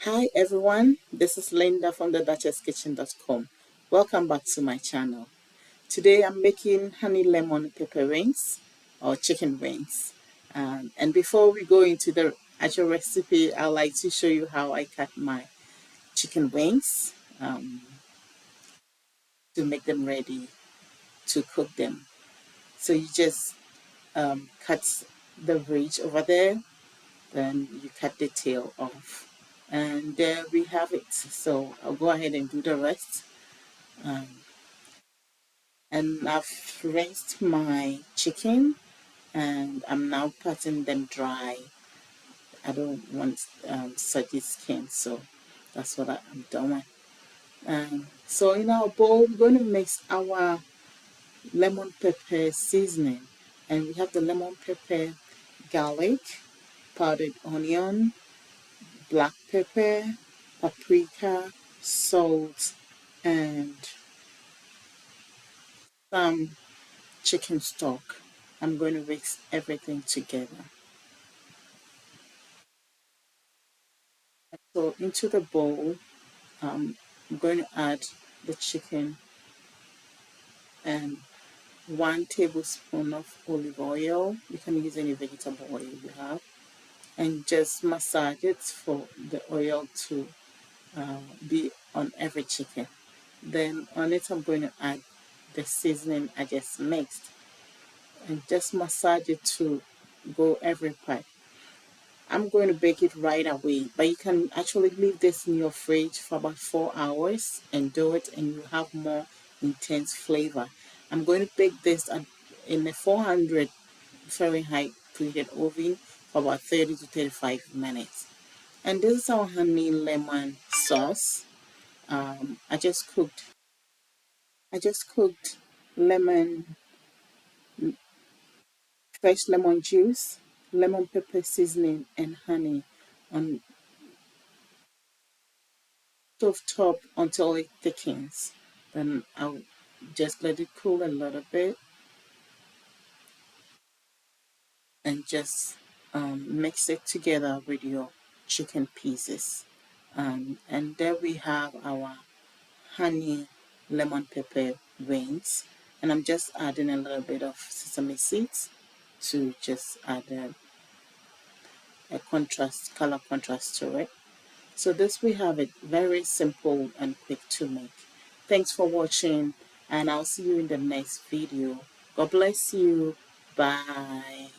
Hi everyone, this is Linda from the duchesskitchen.com. Welcome back to my channel. Today I'm making honey lemon pepper wings or chicken wings. And before we go into the actual recipe, I'd like to show you how I cut my chicken wings to make them ready to cook them. So you just cut the ridge over there, then you cut the tail off. And there we have it. So I'll go ahead and do the rest. Um, and I've rinsed my chicken and I'm now patting them dry. I don't want soggy skin, so that's what I'm doing. So in our bowl, we're going to mix our lemon pepper seasoning, and we have the lemon pepper, garlic, powdered onion, black pepper, paprika, salt, and some chicken stock. I'm going to mix everything together. So into the bowl, I'm going to add the chicken and 1 tablespoon of olive oil. You can use any vegetable oil you have, and just massage it for the oil to be on every chicken. Then on it, I'm going to add the seasoning I just mixed and just massage it to go every part. I'm going to bake it right away, but you can actually leave this in your fridge for about 4 hours and do it, and you have more intense flavor. I'm going to bake this in a 400 Fahrenheit preheated oven for about 30 to 35 minutes. And this is our honey lemon sauce. I just cooked lemon, fresh lemon juice, lemon pepper seasoning, and honey on stove top until it thickens. Then I'll just let it cool a little bit and just mix it together with your chicken pieces. And there we have our honey lemon pepper wings. And I'm just adding a little bit of sesame seeds to just add a contrast, color contrast to it. So this we have it, very simple and quick to make. Thanks for watching, and I'll see you in the next video. God bless you. Bye.